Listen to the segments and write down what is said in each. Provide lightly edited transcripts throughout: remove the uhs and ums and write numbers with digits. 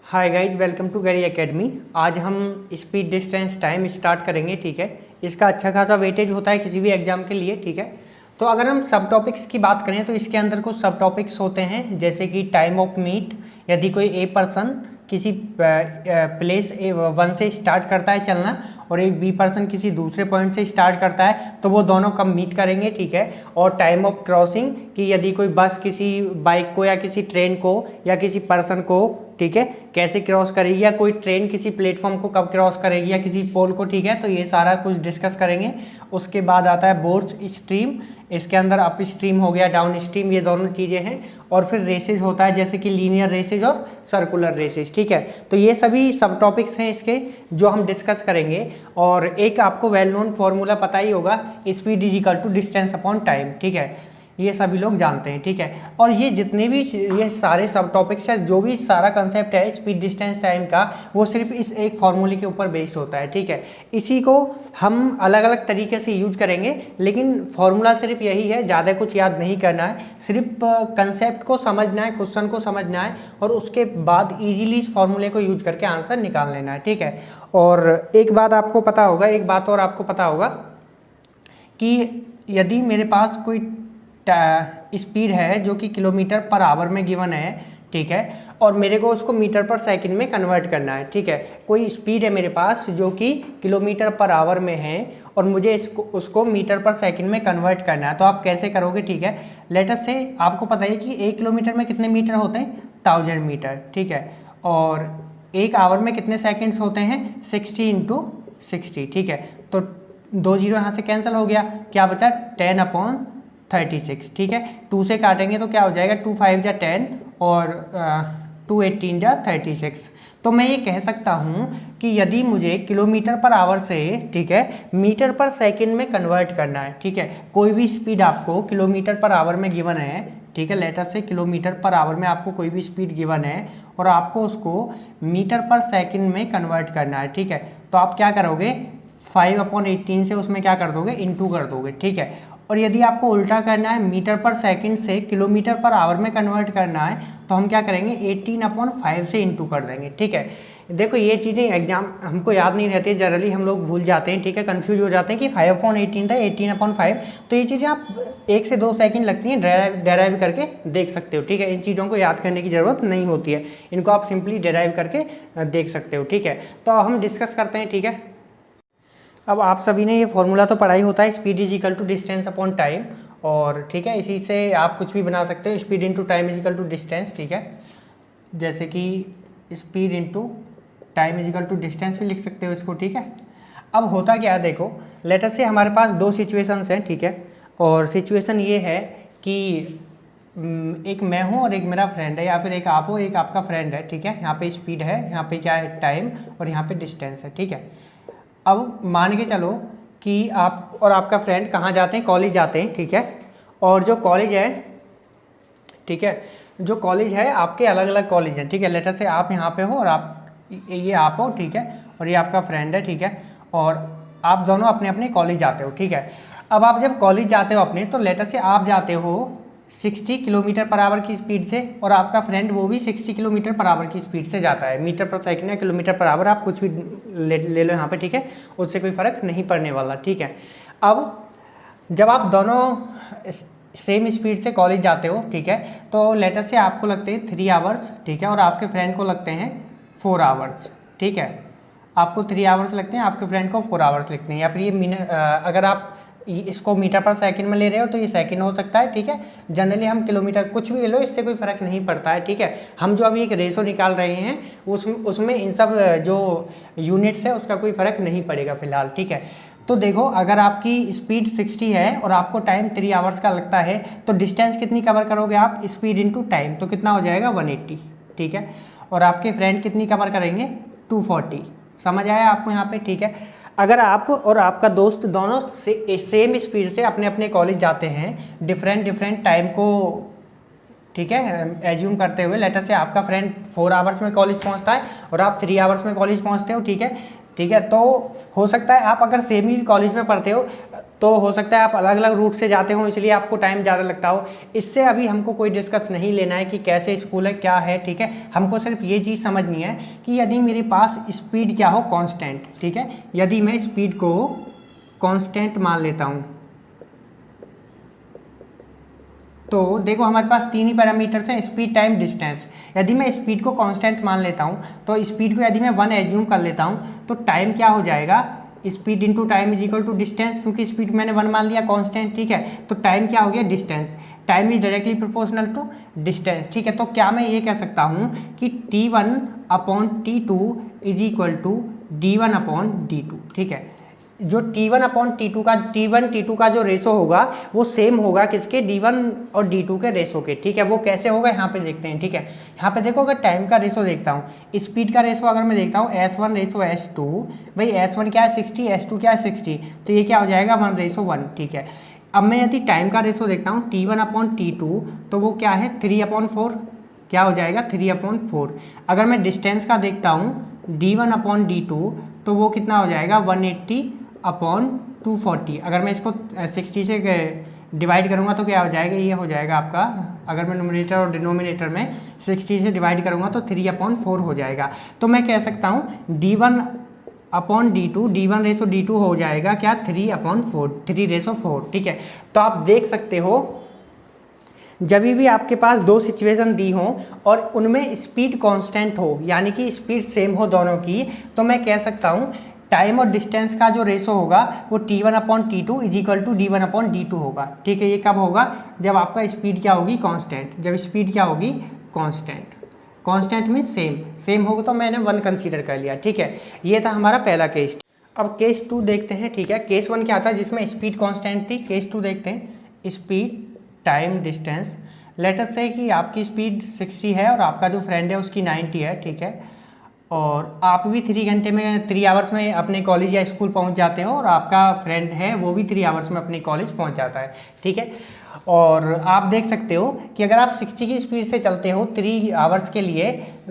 Hi guys, welcome to गरी academy. आज हम स्पीड डिस्टेंस टाइम स्टार्ट करेंगे। ठीक है, इसका अच्छा खासा वेटेज होता है किसी भी एग्जाम के लिए। ठीक है, तो अगर हम सब टॉपिक्स की बात करें तो इसके अंदर कुछ सब टॉपिक्स होते हैं, जैसे कि टाइम ऑफ मीट। यदि कोई ए पर्सन किसी प्लेस वन से स्टार्ट करता है चलना और एक बी पर्सन किसी दूसरे पॉइंट से स्टार्ट करता है तो वो दोनों कब मीट करेंगे। ठीक है, और टाइम ऑफ क्रॉसिंग कि यदि कोई बस किसी बाइक को या किसी ट्रेन को या किसी पर्सन को, ठीक है, कैसे क्रॉस करेगी, या कोई ट्रेन किसी प्लेटफॉर्म को कब क्रॉस करेगी या किसी पोल को। ठीक है, तो ये सारा कुछ डिस्कस करेंगे। उसके बाद आता है बोर्ड्स स्ट्रीम। इसके अंदर अप स्ट्रीम हो गया, डाउन स्ट्रीम, ये दोनों चीज़ें हैं। और फिर रेसेज होता है, जैसे कि लीनियर रेसेज और सर्कुलर रेसेज। ठीक है, तो ये सभी सब टॉपिक्स हैं इसके जो हम डिस्कस करेंगे। और एक आपको वेल नोन फॉर्मूला पता ही होगा, speed is equal to distance upon time. ठीक है, ये सभी लोग जानते हैं। ठीक है, और ये जितने भी ये सारे सब टॉपिक्स है, जो भी सारा कंसेप्ट है स्पीड डिस्टेंस टाइम का, वो सिर्फ इस एक फॉर्मूले के ऊपर बेस्ड होता है। ठीक है, इसी को हम अलग अलग तरीके से यूज करेंगे, लेकिन फॉर्मूला सिर्फ यही है, ज़्यादा कुछ याद नहीं करना है, सिर्फ कंसेप्ट को समझना है, क्वेश्चन को समझना है और उसके बाद ईजिली इस फॉर्मूले को यूज करके आंसर निकाल लेना है। ठीक है, और एक बात आपको पता होगा, एक बात और आपको पता होगा कि यदि मेरे पास कोई स्पीड है जो कि किलोमीटर पर आवर में गिवन है, ठीक है, और मेरे को उसको मीटर पर सेकंड में कन्वर्ट करना है। ठीक है, कोई स्पीड है मेरे पास जो कि किलोमीटर पर आवर में है और मुझे उसको मीटर पर सेकंड में कन्वर्ट करना है, तो आप कैसे करोगे। ठीक है, लेट अस से आपको पता है कि 1 किलोमीटर में कितने मीटर होते हैं, 1000 मीटर। ठीक है, और 1 आवर में कितने सेकेंड्स होते हैं, 60 × 60। ठीक है, तो 2 जीरो यहाँ से कैंसिल हो गया, क्या बचा 10/36। ठीक है, 2 से काटेंगे तो क्या हो जाएगा, 2 5 जा 10 और 2 18 जा 36। तो मैं ये कह सकता हूँ कि यदि मुझे किलोमीटर पर आवर से, ठीक है, मीटर पर सेकंड में कन्वर्ट करना है, ठीक है, कोई भी स्पीड आपको किलोमीटर पर आवर में गिवन है, ठीक है, लेटर से किलोमीटर पर आवर में आपको कोई भी स्पीड गिवन है और आपको उसको मीटर पर सेकंड में कन्वर्ट करना है। ठीक है, तो आप क्या करोगे, 5/18 से उसमें क्या कर दोगे, इंटू कर दोगे। ठीक है, और यदि आपको उल्टा करना है, मीटर पर सेकंड से किलोमीटर पर आवर में कन्वर्ट करना है, तो हम क्या करेंगे, 18/5 से इंटू कर देंगे। ठीक है, देखो ये चीज़ें एग्जाम हमको याद नहीं रहती है, जनरली हम लोग भूल जाते हैं। ठीक है, कंफ्यूज हो जाते हैं कि 5/18 था, 18/5। तो ये चीज़ें आप 1 से 2 सेकंड लगती हैं, डेराइव करके देख सकते हो। ठीक है, इन चीज़ों को याद करने की ज़रूरत नहीं होती है, इनको आप सिंपली डेराइव करके देख सकते हो। ठीक है, तो हम डिस्कस करते हैं। ठीक है, अब आप सभी ने ये फॉर्मूला तो पढ़ा ही होता है, speed is equal to distance upon time. और ठीक है, इसी से आप कुछ भी बना सकते हो, speed into time is equal to distance. ठीक है, जैसे कि speed into time is equal to distance भी लिख सकते हो इसको। ठीक है, अब होता क्या है, देखो लेटर से हमारे पास 2 सिचुएशंस हैं। ठीक है, और सिचुएशन ये है कि एक मैं हूँ और एक मेरा फ्रेंड है, या फिर एक आप हो एक आपका फ्रेंड है। ठीक है, यहाँ पे स्पीड है, यहाँ पे क्या है, टाइम, और यहाँ पे डिस्टेंस है। ठीक है, अब मान के चलो कि आप और आपका फ्रेंड कहाँ जाते हैं, कॉलेज जाते हैं। ठीक है, और जो कॉलेज है, ठीक है, जो कॉलेज है आपके अलग अलग कॉलेज हैं। ठीक है, लेटर से आप यहाँ पे हो और आप ये आप हो, ठीक है, और ये आपका फ्रेंड है। ठीक है, और आप दोनों अपने अपने कॉलेज जाते हो। ठीक है, अब आप जब कॉलेज जाते हो अपने, तो लेटर से आप जाते हो 60 किलोमीटर पर आवर की स्पीड से और आपका फ्रेंड वो भी 60 किलोमीटर पर आवर की स्पीड से जाता है। मीटर पर सेकंड या किलोमीटर पर आवर, आप कुछ भी ले लो यहाँ पे। ठीक है, उससे कोई फ़र्क नहीं पड़ने वाला। ठीक है, अब जब आप दोनों सेम स्पीड से कॉलेज जाते हो, ठीक है, तो लेटर से आपको लगते हैं 3 आवर्स, ठीक है, और आपके फ्रेंड को लगते हैं 4 आवर्स। ठीक है, आपको 3 आवर्स लगते हैं, आपके फ्रेंड को 4 आवर्स लगते हैं, या फिर ये अगर आप इसको मीटर पर सेकंड में ले रहे हो तो ये सेकंड हो सकता है। ठीक है, जनरली हम किलोमीटर कुछ भी ले लो, इससे कोई फ़र्क नहीं पड़ता है। ठीक है, हम जो अभी एक रेशो निकाल रहे हैं उसमें इन सब जो यूनिट्स है उसका कोई फ़र्क नहीं पड़ेगा फिलहाल। ठीक है, तो देखो अगर आपकी स्पीड 60 है और आपको टाइम 3 आवर्स का लगता है, तो डिस्टेंस कितनी कवर करोगे आप, स्पीड इंटू टाइम, तो कितना हो जाएगा 180। ठीक है, और आपके फ्रेंड कितनी कवर करेंगे, 240। समझ आया आपको यहाँ पे। ठीक है, अगर आप और आपका दोस्त दोनों सेम स्पीड से अपने अपने कॉलेज जाते हैं, डिफरेंट टाइम को, ठीक है, एज्यूम करते हुए, लेटर से आपका फ्रेंड 4 आवर्स में कॉलेज पहुंचता है और आप 3 आवर्स में कॉलेज पहुंचते हो। ठीक है, ठीक है, तो हो सकता है आप अगर सेम ही कॉलेज में पढ़ते हो, तो हो सकता है आप अलग अलग रूट से जाते हो, इसलिए आपको टाइम ज़्यादा लगता हो। इससे अभी हमको कोई डिस्कस नहीं लेना है कि कैसे स्कूल है क्या है, ठीक है। हमको सिर्फ ये चीज़ समझनी है कि यदि मेरे पास स्पीड क्या हो, कांस्टेंट, ठीक है। यदि मैं स्पीड को कांस्टेंट मान लेता हूँ तो देखो हमारे पास तीन ही पैरामीटर्स हैं, स्पीड, टाइम, डिस्टेंस। यदि मैं स्पीड को कांस्टेंट मान लेता हूँ तो स्पीड को यदि मैं 1 एज्यूम कर लेता हूँ तो टाइम क्या हो जाएगा, speed into time is equal to distance, क्योंकि स्पीड मैंने 1 मान लिया कांस्टेंट, ठीक है। तो टाइम क्या हो गया, distance. Time is directly proportional to distance, ठीक है। तो क्या मैं ये कह सकता हूँ कि T1 upon T2 is equal to D1 upon D2, ठीक है। जो T1 अपॉन T2 का जो रेशो होगा वो सेम होगा किसके, D1 और D2 के रेशो के, ठीक है। वो कैसे होगा यहाँ पे देखते हैं, ठीक है। यहाँ पे देखो अगर टाइम का रेशो देखता हूँ, स्पीड का रेशो अगर मैं देखता हूँ S1 रेशो S2, भाई S1 क्या है 60, S2 क्या है 60, तो ये क्या हो जाएगा 1:1, ठीक है। अब मैं यदि टाइम का रेशो देखता हूँ T1 अपॉन T2 तो वो क्या है 3/4, क्या हो जाएगा 3/4। अगर मैं डिस्टेंस का देखता हूँ D1 अपॉन D2 तो वो कितना हो जाएगा 180 अपॉन 240। अगर मैं इसको 60 से डिवाइड करूँगा तो क्या हो जाएगा, ये हो जाएगा आपका, अगर मैं नोमिनेटर और डिनोमिनेटर में 60 से डिवाइड करूँगा तो 3/4 हो जाएगा। तो मैं कह सकता हूँ D1 upon D2, D1 ratio D2 हो जाएगा क्या 3/4, 3/4, ठीक है। तो आप देख सकते हो जब भी आपके पास दो सिचुएशन दी हों और उनमें स्पीड कांस्टेंट हो, यानी कि स्पीड सेम हो दोनों की, तो मैं कह सकता हूँ टाइम और डिस्टेंस का जो रेशो होगा वो T1 upon T2 is equal to D1 upon D2 होगा, ठीक है। ये कब होगा, जब आपका स्पीड क्या होगी कांस्टेंट, जब स्पीड क्या होगी कांस्टेंट। कांस्टेंट मीन सेम होगा तो मैंने 1 कंसीडर कर लिया, ठीक है। ये था हमारा पहला केस। अब केस 2 देखते हैं, ठीक है। केस 1 क्या था जिसमें स्पीड कांस्टेंट थी, केस 2 देखते हैं, speed, time, distance. Let us से कि आपकी स्पीड 60 है और आपका जो फ्रेंड है उसकी 90 है, ठीक है। और आप भी 3 आवर्स में अपने कॉलेज या स्कूल पहुंच जाते हो और आपका फ्रेंड है वो भी 3 आवर्स में अपने कॉलेज पहुंच जाता है, ठीक है। और आप देख सकते हो कि अगर आप 60 की स्पीड से चलते हो 3 आवर्स के लिए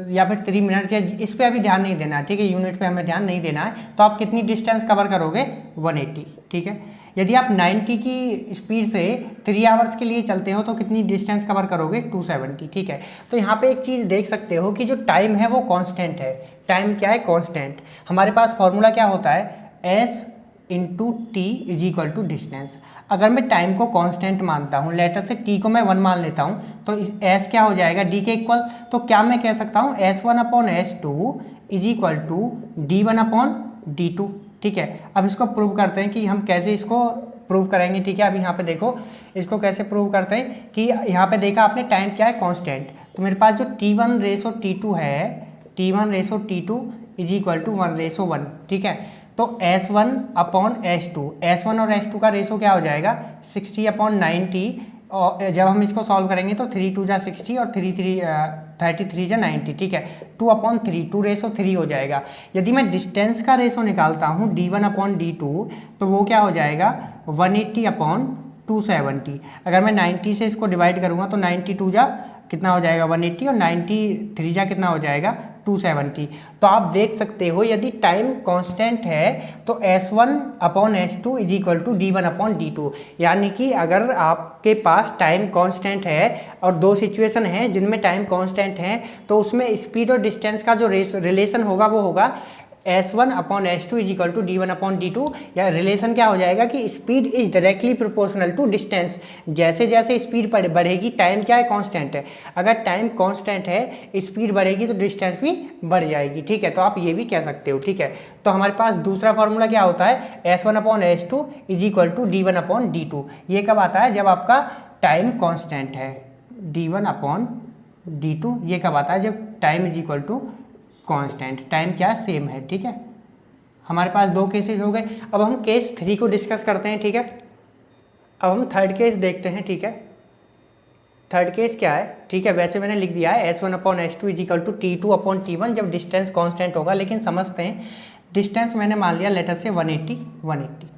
या फिर 3 मिनट, या इस पर अभी ध्यान नहीं देना है, ठीक है, यूनिट पे हमें ध्यान नहीं देना है। तो आप कितनी डिस्टेंस कवर करोगे 180, ठीक है। यदि आप 90 की स्पीड से 3 आवर्स के लिए चलते हो तो कितनी डिस्टेंस कवर करोगे 270, ठीक है। तो यहाँ पे एक चीज़ देख सकते हो कि जो टाइम है वो कांस्टेंट है। टाइम क्या है, कांस्टेंट। हमारे पास फॉर्मूला क्या होता है, S into T is equal to distance. अगर मैं टाइम को कांस्टेंट मानता हूँ, लेटर से टी को मैं 1 मान लेता हूँ, तो S क्या हो जाएगा डी के इक्वल। तो क्या मैं कह सकता हूँ S1 upon S2 is equal to D1 upon D2, ठीक है। अब इसको प्रूव करते हैं कि हम कैसे इसको प्रूव करेंगे, ठीक है। अभी यहाँ पे देखो इसको कैसे प्रूव करते हैं कि यहाँ पे देखा आपने टाइम क्या है कांस्टेंट, तो मेरे पास जो T1 रेशो T2 है, T1 ratio T2 is equal to 1:1, ठीक है। तो S1 अपॉन S1 और S2 का रेशो क्या हो जाएगा 60 अपॉन 90, और जब हम इसको सॉल्व करेंगे तो 3 2 जा 60 और 33 जा 90, ठीक है। 2/3, 2:3 हो जाएगा। यदि मैं डिस्टेंस का रेशो निकालता हूँ D1 अपॉन D2 तो वो क्या हो जाएगा 180 अपॉन 270। अगर मैं 90 से इसको डिवाइड करूँगा तो 92 जा कितना हो जाएगा 180 और 93 जा कितना हो जाएगा 270। तो आप देख सकते हो यदि टाइम कांस्टेंट है तो S1 upon S2 is equal to D1 upon D2, यानी कि अगर आपके पास टाइम कांस्टेंट है और दो सिचुएशन है जिनमें टाइम कांस्टेंट है तो उसमें स्पीड और डिस्टेंस का जो रिलेशन होगा वो होगा S1 upon S2 is equal to D1 upon D2, या रिलेशन क्या हो जाएगा कि speed is directly proportional to distance. जैसे जैसे स्पीड बढ़ेगी, टाइम क्या है कांस्टेंट है, अगर टाइम कांस्टेंट है स्पीड बढ़ेगी तो डिस्टेंस भी बढ़ जाएगी, ठीक है। तो आप ये भी कह सकते हो, ठीक है। तो हमारे पास दूसरा फॉर्मूला क्या होता है S1 upon S2 is equal to D1 upon D2। ये कब आता है जब आपका टाइम कॉन्स्टेंट है, D1 अपॉन D2 ये कब आता है जब time is equal to constant, time क्या सेम है, ठीक है। हमारे पास दो केसेस हो गए। अब हम केस 3 को डिस्कस करते हैं, ठीक है। अब हम थर्ड केस देखते हैं, ठीक है। थर्ड केस क्या है, ठीक है, वैसे मैंने लिख दिया है S1 upon S2 is equal to T2 upon T1 जब डिस्टेंस कांस्टेंट होगा, लेकिन समझते हैं डिस्टेंस मैंने मान लिया लेटर से 180,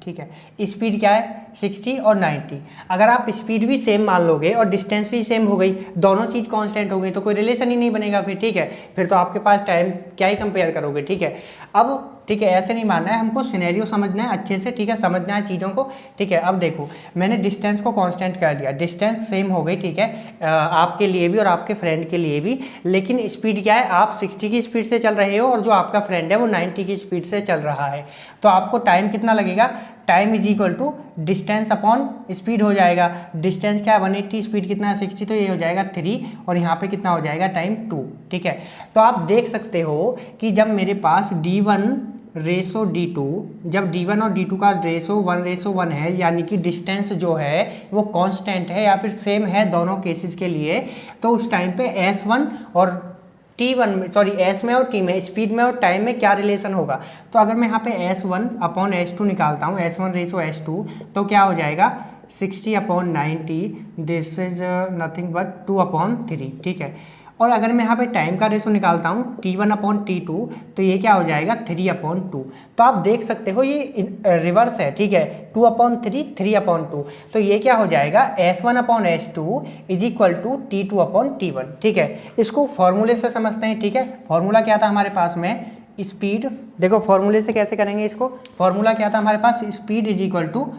ठीक है। स्पीड क्या है 60 और 90। अगर आप स्पीड भी सेम मान लोगे और डिस्टेंस भी सेम हो गई, दोनों चीज़ कांस्टेंट हो गई, तो कोई रिलेशन ही नहीं बनेगा फिर, ठीक है। फिर तो आपके पास टाइम क्या ही कंपेयर करोगे, ठीक है। अब ठीक है, ऐसे नहीं मानना है, हमको सिनेरियो समझना है अच्छे से, ठीक है, समझना है चीज़ों को, ठीक है। अब देखो मैंने डिस्टेंस को कांस्टेंट कर दिया, डिस्टेंस सेम हो गई, ठीक है, आपके लिए भी और आपके फ्रेंड के लिए भी, लेकिन स्पीड क्या है, आप 60 की स्पीड से चल रहे हो और जो आपका फ्रेंड है वो 90 की स्पीड से चल रहा है, तो आपको टाइम कितना लगेगा, time is equal to distance upon speed हो जाएगा। डिस्टेंस क्या है 180, स्पीड कितना है 60, तो ये हो जाएगा 3 और यहाँ पे कितना हो जाएगा टाइम 2, ठीक है। तो आप देख सकते हो कि जब मेरे पास d1 रेसो d2, जब d1 और d2 का रेसो 1:1 है, यानी कि डिस्टेंस जो है वो कांस्टेंट है या फिर सेम है दोनों केसेस के लिए, तो उस टाइम पे s1 और T1 में, सॉरी S में और T में, स्पीड में और टाइम में क्या रिलेशन होगा। तो अगर मैं यहाँ पे S1 अपॉन S2 निकालता हूँ, S1 रेसो S2, तो क्या हो जाएगा 60 upon 90, this is nothing but 2/3, ठीक है। और अगर मैं यहाँ पे टाइम का रेशो निकालता हूँ T1 अपॉन T2, तो ये क्या हो जाएगा 3/2। तो आप देख सकते हो ये रिवर्स है, ठीक है, 2/3, 3/2। तो ये क्या हो जाएगा S1 upon S2 is equal to T2 upon T1, ठीक है। इसको फॉर्मूले से समझते हैं, ठीक है। फॉर्मूला क्या था हमारे पास में, स्पीड, देखो फॉर्मूले से कैसे करेंगे इसको, फॉर्मूला क्या था हमारे पास, speed is equal to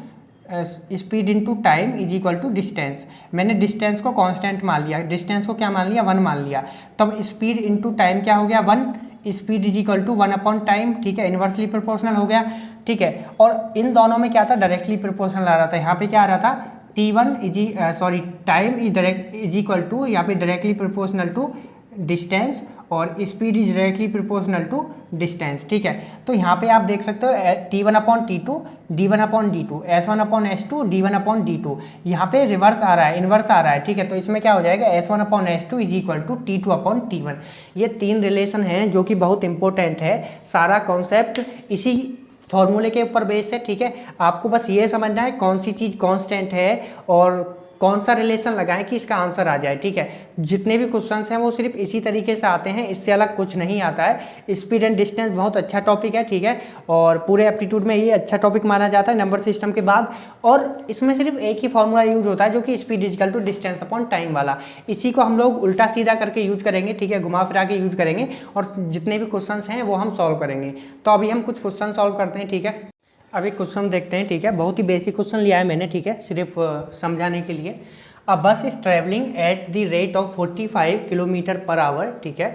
speed into time is equal to distance. मैंने डिस्टेंस को कांस्टेंट मान लिया, डिस्टेंस को क्या मान लिया 1 मान लिया, तब स्पीड इंटू टाइम क्या हो गया 1, speed is equal to 1 upon time, ठीक है, इन्वर्सली प्रोपोर्शनल हो गया, ठीक है। और इन दोनों में क्या था डायरेक्टली प्रोपोर्शनल आ रहा था, यहाँ पे क्या आ रहा था T1 time is equal to, यहाँ पे डायरेक्टली प्रोपोर्शनल टू डिस्टेंस और speed is directly proportional to distance, ठीक है। तो यहाँ पे आप देख सकते हो T1 upon T2, D1 upon D2, S1 upon S2, D1 upon D2, यहाँ पे रिवर्स आ रहा है, इन्वर्स आ रहा है, ठीक है। तो इसमें क्या हो जाएगा S1 upon S2 is equal to T2 upon T1। ये 3 रिलेशन हैं जो कि बहुत इंपॉर्टेंट है, सारा कॉन्सेप्ट इसी फॉर्मूले के ऊपर बेस है, ठीक है। आपको बस ये समझना है कौन सी चीज़ कांस्टेंट है और कौन सा रिलेशन लगाएं कि इसका आंसर आ जाए, ठीक है। जितने भी क्वेश्चंस हैं वो सिर्फ इसी तरीके से आते हैं, इससे अलग कुछ नहीं आता है। स्पीड एंड डिस्टेंस बहुत अच्छा टॉपिक है, ठीक है, और पूरे एप्टीट्यूड में ये अच्छा टॉपिक माना जाता है नंबर सिस्टम के बाद। और इसमें सिर्फ एक ही फॉर्मूला यूज होता है जो कि speed equal to distance upon time वाला, इसी को हम लोग उल्टा सीधा करके यूज करेंगे, ठीक है, घुमा फिरा के यूज करेंगे और जितने भी क्वेश्चन हैं वो हम सॉल्व करेंगे। तो अभी हम कुछ क्वेश्चन सॉल्व करते हैं, ठीक है। अभी क्वेश्चन देखते हैं, ठीक है, बहुत ही बेसिक क्वेश्चन लिया है मैंने, ठीक है, सिर्फ समझाने के लिए। अ बस is travelling at the rate of 45 kilometre per hour, ठीक है।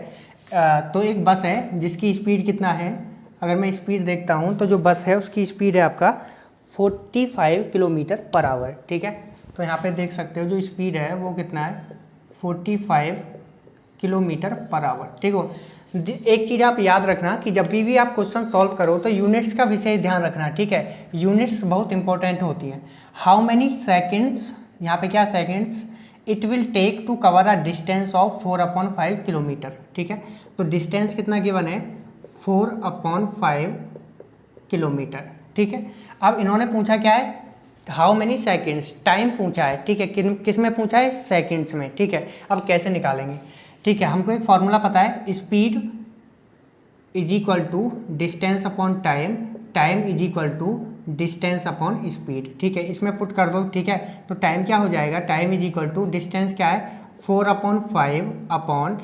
तो एक बस है जिसकी स्पीड कितना है, अगर मैं स्पीड देखता हूँ तो जो बस है उसकी स्पीड है आपका 45 किलोमीटर पर आवर, ठीक है। तो यहाँ पे देख सकते हो जो स्पीड है वो कितना है 45 किलोमीटर पर आवर, ठीक हो। एक चीज़ आप याद रखना कि जब भी आप क्वेश्चन सॉल्व करो तो यूनिट्स का विशेष ध्यान रखना, ठीक है, यूनिट्स बहुत इंपॉर्टेंट होती हैं। हाउ मैनी सेकेंड्स, यहाँ पे क्या seconds, it will take to cover a distance of 4/5 kilometre, ठीक है। तो डिस्टेंस कितना गिवन है 4/5 किलोमीटर, ठीक है। अब इन्होंने पूछा क्या है हाउ मैनी सेकेंड्स, टाइम पूछा है, ठीक है, किस में पूछा है सेकेंड्स में, ठीक है। अब कैसे निकालेंगे, ठीक है, हमको एक फॉर्मूला पता है, speed is equal to distance upon time, time is equal to distance upon speed, ठीक है। इसमें पुट कर दो, ठीक है। तो टाइम क्या हो जाएगा, time is equal to distance क्या है 4/5 अपॉन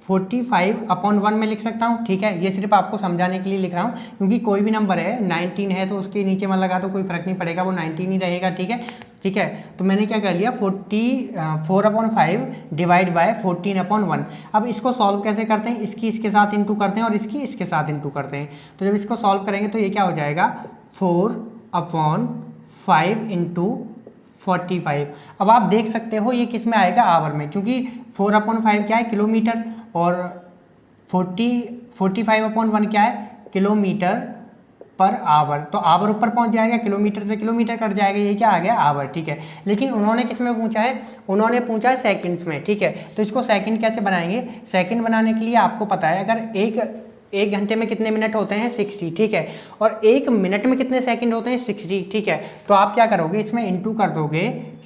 45/1 में लिख सकता हूँ, ठीक है। ये सिर्फ आपको समझाने के लिए लिख रहा हूँ क्योंकि कोई भी नंबर है 19 है तो उसके नीचे में लगा तो कोई फर्क नहीं पड़ेगा, वो 19 ही रहेगा, ठीक है, ठीक है। तो मैंने क्या कर लिया 4/5 डिवाइड बाय 14/1। अब इसको सॉल्व कैसे करते हैं, इसकी इसके साथ इंटू करते हैं और इसकी इसके साथ इंटू करते हैं। तो जब इसको सॉल्व करेंगे तो ये क्या हो जाएगा 4/5 इंटू 45। अब आप देख सकते हो ये किस में आएगा आवर में, क्योंकि 4/5 क्या है किलोमीटर और 45/1 क्या है किलोमीटर पर आवर, तो आवर ऊपर पहुंच जाएगा, किलोमीटर से किलोमीटर कट जाएगा, ये क्या आ गया आवर, ठीक है। लेकिन उन्होंने किस में पूछा है, उन्होंने पूछा है सेकंड्स में, ठीक है। तो इसको सेकंड कैसे बनाएंगे, सेकंड बनाने के लिए आपको पता है अगर एक घंटे में कितने मिनट होते हैं 60, ठीक है, और एक मिनट में कितने सेकंड होते हैं 60, ठीक है। तो आप क्या करोगे इसमें इंटू कर दोगे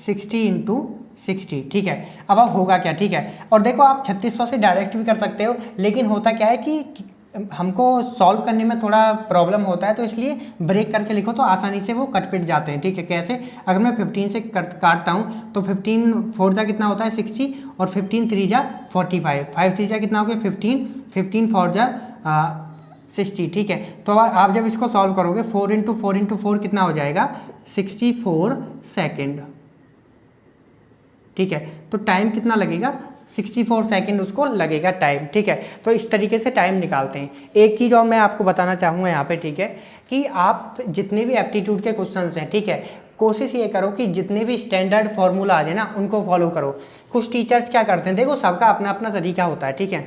60 इंटू 60, ठीक है। अब होगा क्या, ठीक है। और देखो आप 3600 से डायरेक्ट भी कर सकते हो, लेकिन होता क्या है कि हमको सॉल्व करने में थोड़ा प्रॉब्लम होता है, तो इसलिए ब्रेक करके लिखो तो आसानी से वो कट पिट जाते हैं, ठीक है। कैसे, अगर मैं 15 से काटता हूँ तो 15 4 जा कितना होता है 60 और 15 3 जा 45, 5 3 जा कितना हो गया 15, 15 4 जा 60, ठीक है। तो आप जब इसको सॉल्व करोगे 4 इंटू 4 इंटू 4 कितना हो जाएगा 64 सेकेंड, ठीक है। तो टाइम कितना लगेगा 64 सेकेंड उसको लगेगा टाइम, ठीक है। तो इस तरीके से टाइम निकालते हैं। एक चीज़ और मैं आपको बताना चाहूँगा यहाँ पे, ठीक है, कि आप जितने भी एप्टीट्यूड के क्वेश्चंस हैं, ठीक है, कोशिश ये करो कि जितने भी स्टैंडर्ड फॉर्मूला आ जाए ना उनको फॉलो करो। कुछ टीचर्स क्या करते हैं, देखो सबका अपना अपना तरीका होता है, ठीक है।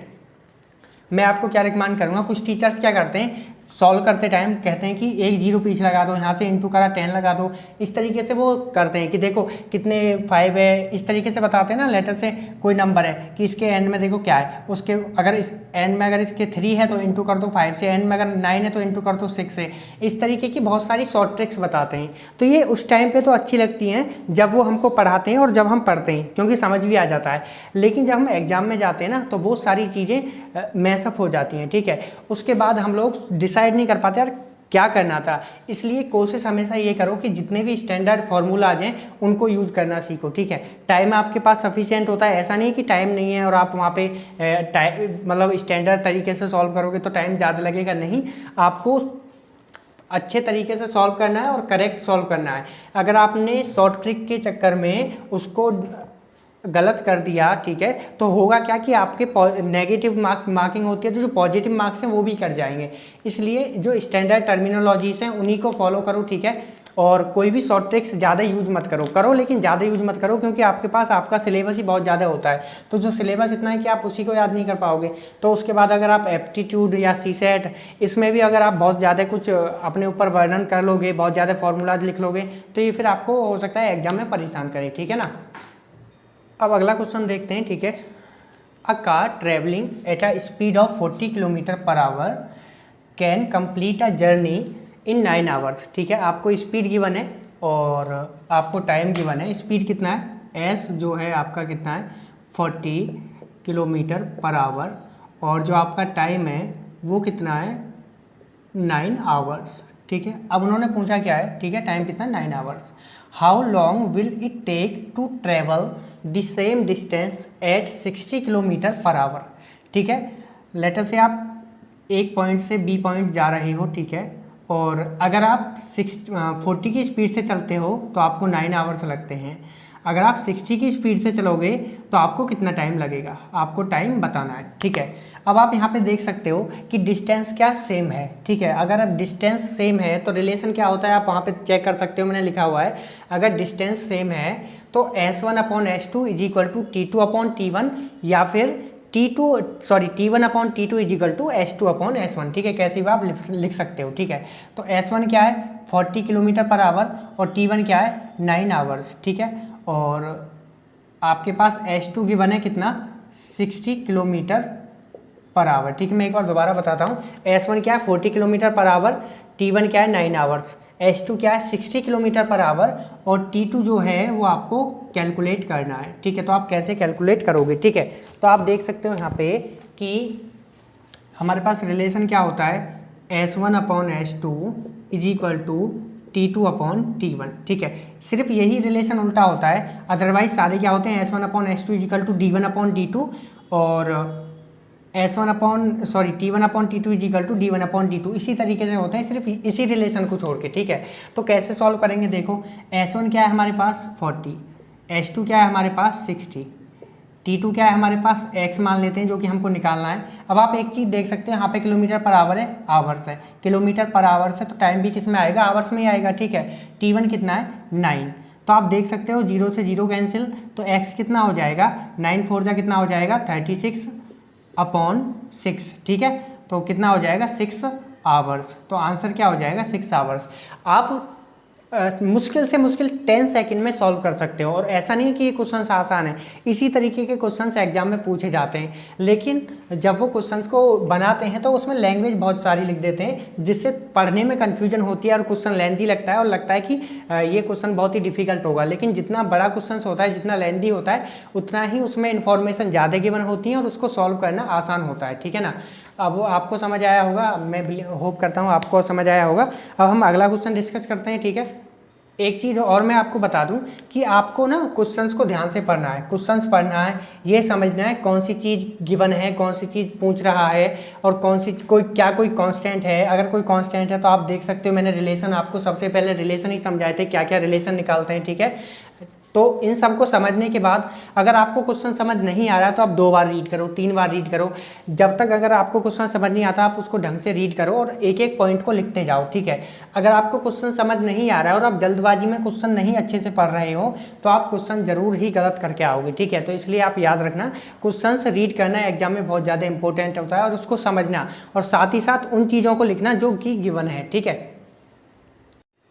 मैं आपको क्या रिकमेंड करूँगा, कुछ टीचर्स क्या करते हैं सॉल्व करते टाइम कहते हैं कि एक जीरो पीछे लगा दो, यहाँ से इंटू करा 10 लगा दो, इस तरीके से वो करते हैं कि देखो कितने 5 है, इस तरीके से बताते हैं ना, लेटर से कोई नंबर है कि इसके एंड में देखो क्या है, उसके अगर इस एंड में अगर इसके 3 है तो इंटू कर दो 5 से, एंड में अगर 9 है तो इंटू कर दो 6 से। इस तरीके की बहुत सारी शॉर्ट ट्रिक्स बताते हैं। तो ये उस टाइम पर तो अच्छी लगती हैं जब वो हमको पढ़ाते हैं और जब हम पढ़ते हैं, क्योंकि समझ भी आ जाता है। लेकिन जब हम एग्जाम में जाते हैं ना तो बहुत सारी चीज़ें मैसअप हो जाती हैं, ठीक है। उसके बाद हम लोग डिसाइड नहीं कर पाते यार क्या करना था। इसलिए कोशिश हमेशा ये करो कि जितने भी स्टैंडर्ड फार्मूला आ जाएं उनको यूज करना सीखो, ठीक है। टाइम आपके पास सफिशिएंट होता है, ऐसा नहीं कि टाइम नहीं है और आप वहाँ पे मतलब स्टैंडर्ड तरीके से सॉल्व करोगे तो टाइम ज़्यादा लगेगा, नहीं। आपको अच्छे तरीके से सॉल्व करना है और करेक्ट सॉल्व करना है। अगर आपने शॉर्ट ट्रिक के चक्कर में उसको गलत कर दिया, ठीक है, तो होगा क्या कि आपके नेगेटिव मार्किंग होती है तो जो पॉजिटिव मार्क्स हैं वो भी कट जाएंगे। इसलिए जो स्टैंडर्ड टर्मिनोलॉजीज हैं उन्हीं को फॉलो करो, ठीक है। और कोई भी शॉर्ट ट्रिक्स ज़्यादा यूज मत करो लेकिन ज़्यादा यूज मत करो, क्योंकि आपके पास आपका सिलेबस ही बहुत ज़्यादा होता है। तो जो सिलेबस इतना है कि आप उसी को याद नहीं कर पाओगे। तो उसके बाद अगर आप एप्टीट्यूड या सीसेट इसमें भी अगर आप बहुत ज़्यादा कुछ अपने ऊपर वर्णन कर लोगे, बहुत ज़्यादा फॉर्मूलाज लिख लोगे, तो ये फिर आपको हो सकता है एग्जाम में परेशान करे, ठीक है ना। अब अगला क्वेश्चन देखते हैं, ठीक है। A car travelling at a speed of 40 kilometre per our can complete a journey in 9 hours, ठीक है। आपको स्पीड गिवन है और आपको टाइम गिवन है। स्पीड कितना है, एस जो है आपका कितना है 40 किलोमीटर पर आवर, और जो आपका टाइम है वो कितना है 9 आवर्स, ठीक है। अब उन्होंने पूछा क्या है, ठीक है, टाइम कितना 9 hours. How long will it take to travel the same distance at 60 kilometre per hour, ठीक है। लेटर से आप एक पॉइंट से बी पॉइंट जा रहे हो, ठीक है, और अगर आप 40 की स्पीड से चलते हो तो आपको 9 आवर्स लगते हैं। अगर आप 60 की स्पीड से चलोगे तो आपको कितना टाइम लगेगा, आपको टाइम बताना है, ठीक है। अब आप यहाँ पे देख सकते हो कि डिस्टेंस क्या सेम है, ठीक है। अगर अब डिस्टेंस सेम है तो रिलेशन क्या होता है आप वहाँ पे चेक कर सकते हो, मैंने लिखा हुआ है। अगर डिस्टेंस सेम है तो S1 upon S2 is equal to T2 upon T1, या फिर T1 upon T2 is equal to S2 upon S1, ठीक है। कैसे भी आप लिख सकते हो, ठीक है। तो S1 क्या है 40 किलोमीटर पर आवर और T1 क्या है 9 आवर्स, ठीक है। और आपके पास S2 गिवन है कितना 60 किलोमीटर पर आवर, ठीक है। मैं एक बार दोबारा बताता हूँ। S1 क्या है 40 किलोमीटर पर आवर, T1 क्या है 9 आवर्स, S2 क्या है 60 किलोमीटर पर आवर, और T2 जो है वो आपको कैलकुलेट करना है, ठीक है। तो आप कैसे कैलकुलेट करोगे, ठीक है। तो आप देख सकते हो यहाँ पे कि हमारे पास रिलेशन क्या होता है S1 upon S2 is equal to T2 upon T1, ठीक है। सिर्फ यही रिलेशन उल्टा होता है, अदरवाइज सारे क्या होते हैं S1 upon S2 is equal to D1 upon D2 और T1 upon T2 is equal to D1 upon D2, इसी तरीके से होते हैं, सिर्फ इसी रिलेशन को छोड़ के, ठीक है। तो कैसे सॉल्व करेंगे, देखो S1 क्या है हमारे पास 40, S2 क्या है हमारे पास 60, T2 क्या है हमारे पास x मान लेते हैं जो कि हमको निकालना है। अब आप एक चीज़ देख सकते हैं यहाँ पे किलोमीटर पर आवर है, आवर्स है, किलोमीटर पर आवर्स है तो टाइम भी किस में आएगा आवर्स में ही आएगा, ठीक है। T1 कितना है 9, तो आप देख सकते हो 0 से 0 कैंसिल, तो x कितना हो जाएगा 9 4 जा कितना हो जाएगा 36 अपॉन 6, ठीक है। तो कितना हो जाएगा 6 आवर्स, तो आंसर क्या हो जाएगा 6 आवर्स। आप मुश्किल से मुश्किल 10 सेकंड में सॉल्व कर सकते हो, और ऐसा नहीं कि ये क्वेश्चंस आसान है, इसी तरीके के क्वेश्चंस एग्जाम में पूछे जाते हैं। लेकिन जब वो क्वेश्चंस को बनाते हैं तो उसमें लैंग्वेज बहुत सारी लिख देते हैं जिससे पढ़ने में कन्फ्यूजन होती है और क्वेश्चन लेंथी लगता है और लगता है कि ये क्वेश्चन बहुत ही डिफिकल्ट होगा। लेकिन जितना बड़ा क्वेश्चन होता है, जितना लेंथी होता है, उतना ही उसमें इन्फॉर्मेशन ज़्यादा गिवन होती है और उसको सॉल्व करना आसान होता है, ठीक है ना। अब वो आपको समझ आया होगा, मैं भी होप करता हूँ आपको समझ आया होगा। अब हम अगला क्वेश्चन डिस्कस करते हैं, ठीक है। एक चीज़ और मैं आपको बता दूं कि आपको ना क्वेश्चंस को ध्यान से पढ़ना है, क्वेश्चंस पढ़ना है, ये समझना है कौन सी चीज़ गिवन है, कौन सी चीज़ पूछ रहा है, और कौन सी कोई कांस्टेंट है। अगर कोई कांस्टेंट है तो आप देख सकते हो, मैंने रिलेशन आपको सबसे पहले रिलेशन ही समझाए थे, क्या क्या रिलेशन निकालते हैं, ठीक है। तो इन सब को समझने के बाद अगर आपको क्वेश्चन समझ नहीं आ रहा तो आप 2 बार रीड करो, 3 बार रीड करो, जब तक अगर आपको क्वेश्चन समझ नहीं आता आप उसको ढंग से रीड करो और एक एक पॉइंट को लिखते जाओ, ठीक है। अगर आपको क्वेश्चन समझ नहीं आ रहा है और आप जल्दबाजी में क्वेश्चन नहीं अच्छे से पढ़ रहे हो तो आप क्वेश्चन जरूर ही गलत करके आओगे, ठीक है। तो इसलिए आप याद रखना, क्वेश्चन रीड करना एग्जाम में बहुत ज़्यादा इंपॉर्टेंट होता है और उसको समझना, और साथ ही साथ उन चीज़ों को लिखना जो कि गिवन है, ठीक है।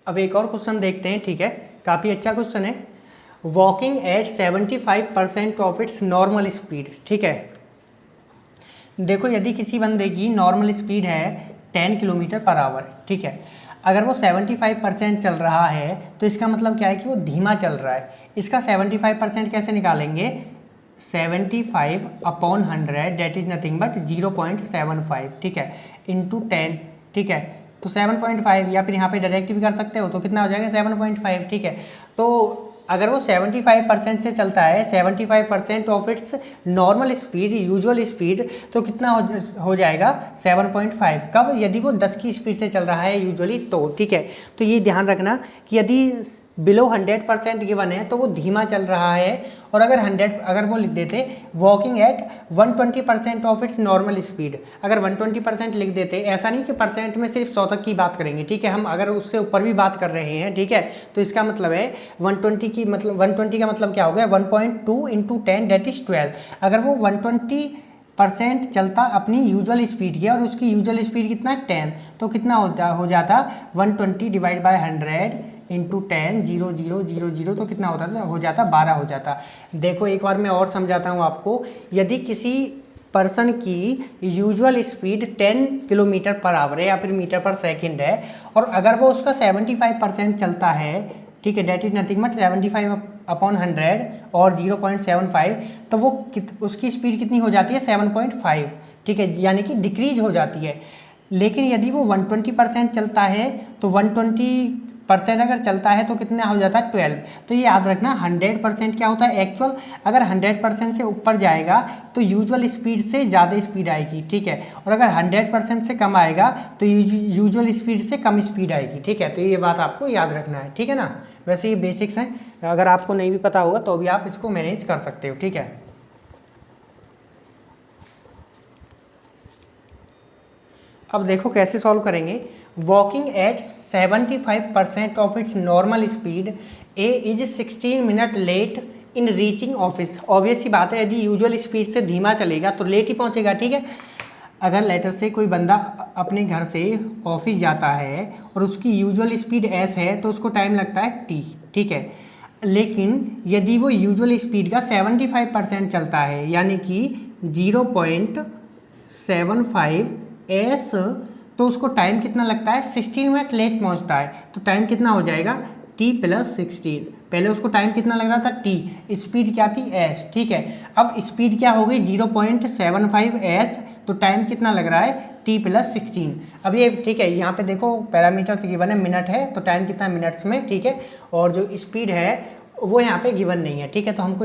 अब एक और क्वेश्चन देखते हैं, ठीक है, काफ़ी अच्छा क्वेश्चन है। Walking at 75% of its normal speed, ठीक है। देखो यदि किसी बंदे की नॉर्मल स्पीड है 10 किलोमीटर पर आवर, ठीक है, अगर वो 75% चल रहा है तो इसका मतलब क्या है कि वो धीमा चल रहा है। इसका 75% कैसे निकालेंगे, 75 upon 100 that is nothing but 0.75, ठीक है, इंटू 10, ठीक है। तो 7.5, या फिर यहाँ पे डायरेक्ट भी कर सकते हो, तो कितना हो जाएगा 7.5, ठीक है। तो अगर वो 75% से चलता है, 75% of its normal speed, usual speed, तो कितना हो जाएगा 7.5। कब, यदि वो 10 की स्पीड से चल रहा है यूजुअली, तो ठीक है। तो ये ध्यान रखना कि यदि बिलो 100% गिवन है तो वो धीमा चल रहा है, और अगर वो लिख देते walking at 120% of its normal speed, अगर 120% लिख देते, ऐसा नहीं कि परसेंट में सिर्फ 100 तक की बात करेंगे, ठीक है, हम अगर उससे ऊपर भी बात कर रहे हैं, ठीक है, तो इसका मतलब है 120 का मतलब क्या हो गया, 1.2 इंटू 10 डेट इज 12। अगर वो 120% चलता अपनी यूजुअल स्पीड की, और उसकी यूजुअल स्पीड कितना है 10, तो कितना हो जाता 120 डिवाइड बाय 100 इंटू 10, 0 0 0 0, तो कितना होता था, हो जाता 12 हो जाता। देखो एक बार मैं और समझाता हूँ आपको, यदि किसी पर्सन की usual speed 10 kilometre per our है या फिर मीटर पर सेकंड है, और अगर वो उसका 75% चलता है, ठीक है, that is nothing but 75 upon 100 और 0.75, तो वो उसकी स्पीड कितनी हो जाती है 7.5, ठीक है, यानी कि डिक्रीज हो जाती है। लेकिन यदि वो 120% चलता है तो 120% अगर चलता है तो कितना हो जाता है 12। तो ये याद रखना, 100% क्या होता है एक्चुअल, अगर 100% से ऊपर जाएगा तो यूजुअल स्पीड से ज़्यादा स्पीड आएगी, ठीक है, और अगर 100% से कम आएगा तो यूजुअल स्पीड से कम स्पीड आएगी, ठीक है। तो ये बात आपको याद रखना है, ठीक है ना। वैसे ये बेसिक्स हैं, अगर आपको नहीं भी पता होगा तो भी आप इसको मैनेज कर सकते हो, ठीक है। अब देखो कैसे सॉल्व करेंगे। Walking at 75% of its normal speed, A is 16 minute late in reaching office. Obvious सी बात है, यदि यूजुअल स्पीड से धीमा चलेगा तो लेट ही पहुंचेगा, ठीक है। अगर लेटर से कोई बंदा अपने घर से ऑफिस जाता है और उसकी यूजुअल स्पीड एस है तो उसको टाइम लगता है टी, ठीक है। लेकिन यदि वो यूजुअल स्पीड का 75% चलता है, यानी कि 0.75 एस, तो उसको टाइम कितना लगता है 16 मिनट लेट पहुंचता है, तो टाइम कितना हो जाएगा t प्लस 16। पहले उसको टाइम कितना लग रहा था t, स्पीड क्या थी s, ठीक है। अब स्पीड क्या हो गई 0.75 s, तो टाइम कितना लग रहा है t प्लस 16। अब ये ठीक है, यहाँ पे देखो पैरामीटर्स गिवन है, मिनट है तो टाइम कितना मिनट्स में, ठीक है, और जो स्पीड है वो यहाँ पे गिवन नहीं है, ठीक है। तो हमको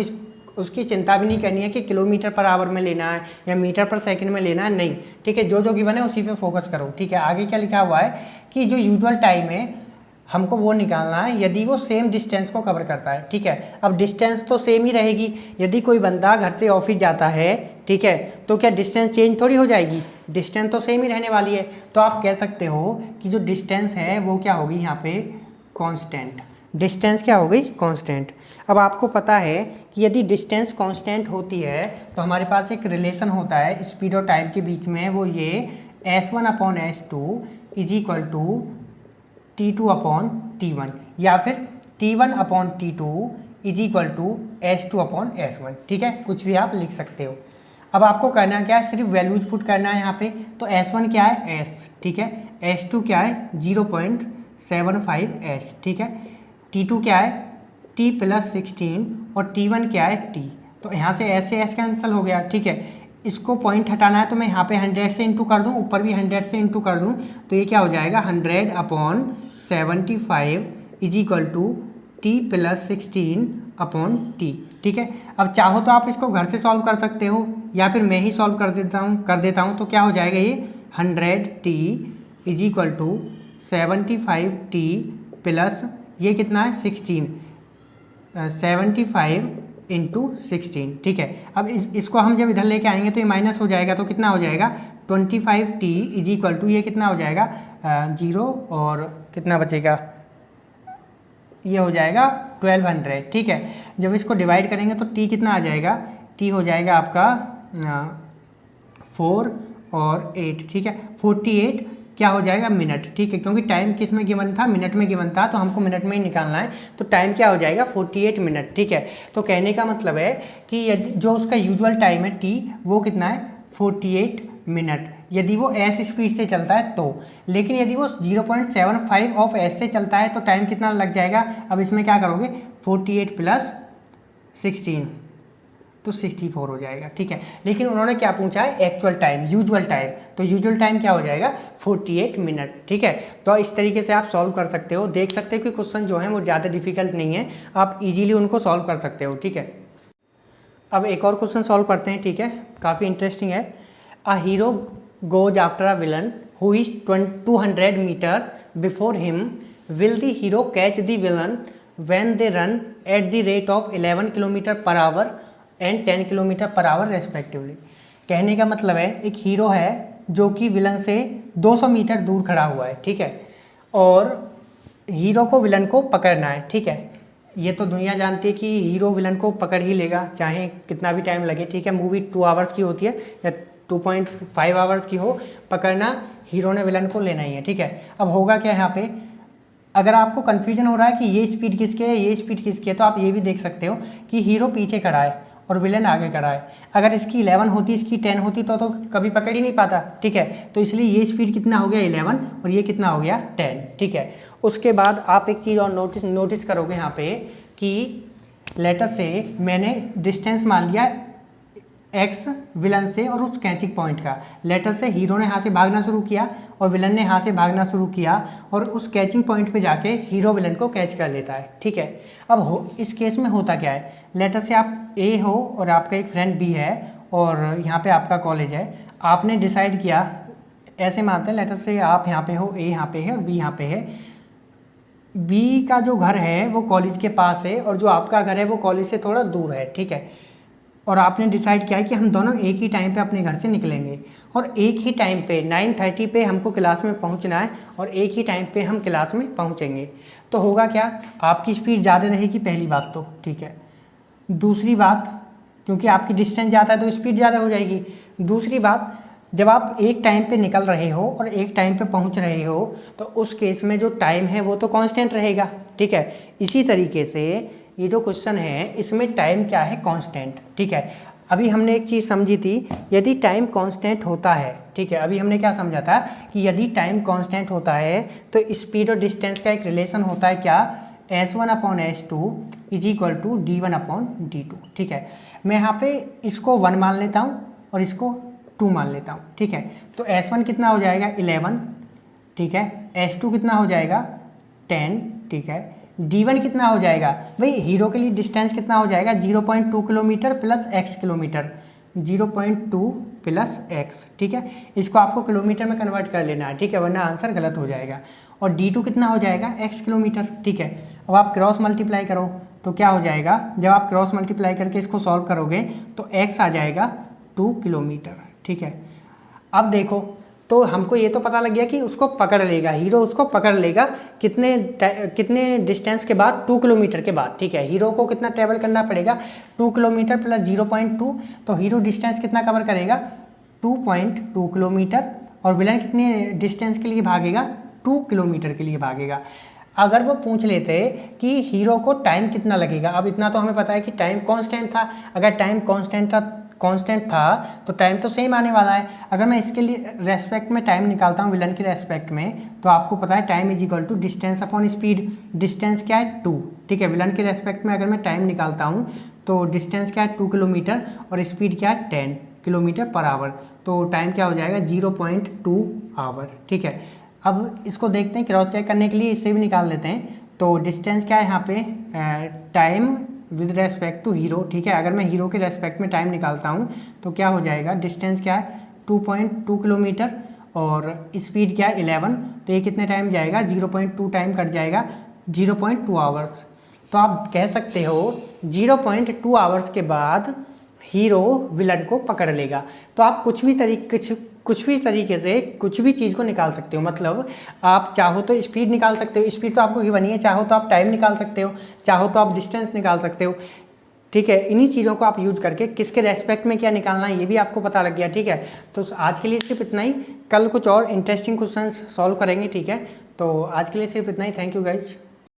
उसकी चिंता भी नहीं करनी है कि किलोमीटर पर आवर में लेना है या मीटर पर सेकंड में लेना है, नहीं, ठीक है, जो जो गिवन है उसी पे फोकस करो, ठीक है। आगे क्या लिखा हुआ है कि जो यूजुअल टाइम है हमको वो निकालना है यदि वो सेम डिस्टेंस को कवर करता है, ठीक है। अब डिस्टेंस तो सेम ही रहेगी, यदि कोई बंदा घर से ऑफिस जाता है, ठीक है, तो क्या डिस्टेंस चेंज थोड़ी हो जाएगी, डिस्टेंस तो सेम ही रहने वाली है। तो आप कह सकते हो कि जो डिस्टेंस है वो क्या होगी यहाँ पे कॉन्स्टेंट, डिस्टेंस क्या हो गई कांस्टेंट। अब आपको पता है कि यदि डिस्टेंस कांस्टेंट होती है तो हमारे पास एक रिलेशन होता है स्पीड और टाइम के बीच में, वो ये s1 upon s2 is equal to t2 upon t1, या फिर t1 upon t2 is equal to s2 upon s1, ठीक है, कुछ भी आप लिख सकते हो। अब आपको करना क्या है, सिर्फ वैल्यूज पुट करना है यहाँ पे। तो s1 क्या है s, ठीक है, s2 क्या है 0.75 s, ठीक है, t2 क्या है t प्लस 16 और t1 क्या है t। तो यहाँ से s से s कैंसिल हो गया, ठीक है। इसको पॉइंट हटाना है तो मैं यहाँ पे 100 से इंटू कर दूँ, ऊपर भी 100 से इंटू कर दूँ, तो ये क्या हो जाएगा 100 upon 75 is equal to T plus 16 upon T. ठीक है, अब चाहो तो आप इसको घर से सॉल्व कर सकते हो या फिर मैं ही सॉल्व कर देता हूँ। तो क्या हो जाएगा, ये 100 T is equal to 75 T plus ये कितना है 16, 75 इंटू 16। ठीक है, अब इसको हम जब इधर लेके आएंगे तो ये माइनस हो जाएगा, तो कितना हो जाएगा 25 टी इज इक्वल टू ये कितना हो जाएगा 0 और कितना बचेगा, ये हो जाएगा 1200। ठीक है, जब इसको डिवाइड करेंगे तो टी कितना आ जाएगा, टी हो जाएगा आपका 4 और 8। ठीक है, 48 क्या हो जाएगा मिनट। ठीक है, क्योंकि टाइम किस में गिवन था, मिनट में गिवन था, तो हमको मिनट में ही निकालना है, तो टाइम क्या हो जाएगा 48 मिनट। ठीक है, तो कहने का मतलब है कि यदि जो उसका यूजुअल टाइम है टी वो कितना है 48 मिनट, यदि वो एस स्पीड से चलता है तो। लेकिन यदि वो 0.75 ऑफ एस से चलता है तो टाइम कितना लग जाएगा। अब इसमें क्या करोगे 48 प्लस 16 तो 64 हो जाएगा। ठीक है, लेकिन उन्होंने क्या पूछा है एक्चुअल टाइम, यूजुअल टाइम, तो यूजुअल टाइम क्या हो जाएगा 48 मिनट। ठीक है, तो इस तरीके से आप सॉल्व कर सकते हो, देख सकते हो कि क्वेश्चन जो है वो ज़्यादा डिफिकल्ट नहीं है, आप इजीली उनको सॉल्व कर सकते हो। ठीक है, अब एक और क्वेश्चन सॉल्व करते हैं। ठीक है, काफ़ी इंटरेस्टिंग है। A hero goes after a villain who is 200 metre before him, will the hero catch the villain when they run at the rate of 11 kilometre per hour and 10 kilometre per hour respectively. कहने का मतलब है एक hero है जो कि villain से 200 metre दूर खड़ा हुआ है। ठीक है, और हीरो को विलन को पकड़ना है। ठीक है, ये तो दुनिया जानती है कि हीरो विलन को पकड़ ही लेगा चाहे कितना भी टाइम लगे। ठीक है, मूवी 2 आवर्स की होती है या 2.5 आवर्स की हो, पकड़ना हीरो ने विलन को लेना ही है। ठीक है, अब होगा क्या यहाँ पे, अगर आपको कन्फ्यूजन हो रहा है कि ये स्पीड किसकी है ये स्पीड किसकी है, तो आप ये भी देख सकते हो कि हीरो पीछे खड़ा है और विलन आगे खड़ा है। अगर इसकी 11 होती इसकी 10 होती तो कभी पकड़ ही नहीं पाता। ठीक है, तो इसलिए ये स्पीड कितना हो गया 11 और ये कितना हो गया 10। ठीक है, उसके बाद आप एक चीज़ और नोटिस करोगे यहाँ पे कि लेटर से मैंने डिस्टेंस मान लिया एक्स विलन से और उस कैचिंग पॉइंट का। लेटर से हीरो ने यहाँ से भागना शुरू किया और विलन ने यहाँ से भागना शुरू किया और उस कैचिंग पॉइंट पे जाके हीरो विलन को कैच कर लेता है। ठीक है, अब इस केस में होता क्या है, लेटर से आप ए हो और आपका एक फ्रेंड बी है और यहाँ पे आपका कॉलेज है, आपने डिसाइड किया, ऐसे मानते हैं लेटर से आप यहाँ पे हो, ए यहाँ पे है और बी यहाँ पे है। बी का जो घर है वो कॉलेज के पास है और जो आपका घर है वो कॉलेज से थोड़ा दूर है। ठीक है, और आपने डिसाइड किया है कि हम दोनों एक ही टाइम पे अपने घर से निकलेंगे और एक ही टाइम पे 9:30 पे हमको क्लास में पहुंचना है और एक ही टाइम पे हम क्लास में पहुंचेंगे। तो होगा क्या, आपकी स्पीड ज़्यादा रहेगी पहली बात तो। ठीक है, दूसरी बात, क्योंकि आपकी डिस्टेंस ज़्यादा है तो स्पीड ज़्यादा हो जाएगी। दूसरी बात, जब आप एक टाइम पे निकल रहे हो और एक टाइम पे पहुंच रहे हो तो उस केस में जो टाइम है वो तो कांस्टेंट रहेगा। ठीक है, इसी तरीके से ये जो क्वेश्चन है इसमें टाइम क्या है कांस्टेंट। ठीक है, अभी हमने एक चीज़ समझी थी, यदि टाइम कांस्टेंट होता है, ठीक है, अभी हमने क्या समझा था कि यदि टाइम कांस्टेंट होता है तो स्पीड और डिस्टेंस का एक रिलेशन होता है क्या, S1/S2 is equal to D1/D2। ठीक है, मैं यहाँ पे इसको 1 मान लेता हूँ और इसको 2 मान लेता हूँ। ठीक है, तो S1 कितना हो जाएगा 11। ठीक है, S2 कितना हो जाएगा 10। ठीक है, D1 कितना हो जाएगा, भाई हीरो के लिए डिस्टेंस कितना हो जाएगा 0.2 kilometre plus x kilometre, 0.2 plus x। ठीक है, इसको आपको किलोमीटर में कन्वर्ट कर लेना है। ठीक है, वरना आंसर गलत हो जाएगा। और D2 कितना हो जाएगा x किलोमीटर। ठीक है, अब आप क्रॉस मल्टीप्लाई करो तो क्या हो जाएगा, जब आप क्रॉस मल्टीप्लाई करके इसको सॉल्व करोगे तो x आ जाएगा 2 किलोमीटर। ठीक है, अब देखो तो हमको ये तो पता लग गया कि उसको पकड़ लेगा, हीरो उसको पकड़ लेगा कितने डिस्टेंस के बाद, 2 किलोमीटर के बाद। ठीक है, हीरो को कितना ट्रेवल करना पड़ेगा 2 किलोमीटर प्लस 0.2, तो हीरो डिस्टेंस कितना कवर करेगा 2.2 किलोमीटर और विलन कितने डिस्टेंस के लिए भागेगा 2 किलोमीटर के लिए भागेगा। अगर वो पूछ लेते कि हीरो को टाइम कितना लगेगा, अब इतना तो हमें पता है कि टाइम कांस्टेंट था, अगर टाइम कांस्टेंट था तो टाइम तो सेम आने वाला है। अगर मैं इसके लिए रेस्पेक्ट में टाइम निकालता हूँ विलन के रेस्पेक्ट में, तो आपको पता है time is equal to distance upon speed. Distance क्या है 2। ठीक है, विलन के रेस्पेक्ट में अगर मैं टाइम निकालता हूँ तो डिस्टेंस क्या है 2 किलोमीटर और स्पीड क्या है 10 किलोमीटर पर आवर, तो टाइम क्या हो जाएगा 0.2 आवर। ठीक है, अब इसको देखते हैं, क्रॉस चेक करने के लिए इससे भी निकाल लेते हैं। तो डिस्टेंस क्या है यहाँ पे, time with respect to hero, ठीक है। अगर मैं हीरो के रेस्पेक्ट में टाइम निकालता हूँ तो क्या हो जाएगा, डिस्टेंस क्या है 2.2 किलोमीटर और स्पीड क्या है 11, तो ये कितने टाइम जाएगा, 0.2 टाइम कट जाएगा, 0.2 आवर्स। तो आप कह सकते हो 0.2 आवर्स के बाद हीरो विलन को पकड़ लेगा। तो आप कुछ भी तरीके से कुछ भी चीज़ को निकाल सकते हो। मतलब आप चाहो तो स्पीड निकाल सकते हो, स्पीड तो आपको गिवन ही है, चाहो तो आप टाइम निकाल सकते हो, चाहो तो आप डिस्टेंस निकाल सकते हो, ठीक है। इन्हीं चीज़ों को आप यूज करके किसके रेस्पेक्ट में क्या निकालना है ये भी आपको पता लग गया, ठीक है। तो आज के लिए सिर्फ इतना ही, कल कुछ और इंटरेस्टिंग क्वेश्चन सॉल्व करेंगे, ठीक है। तो आज के लिए सिर्फ इतना ही, थैंक यू गाइज।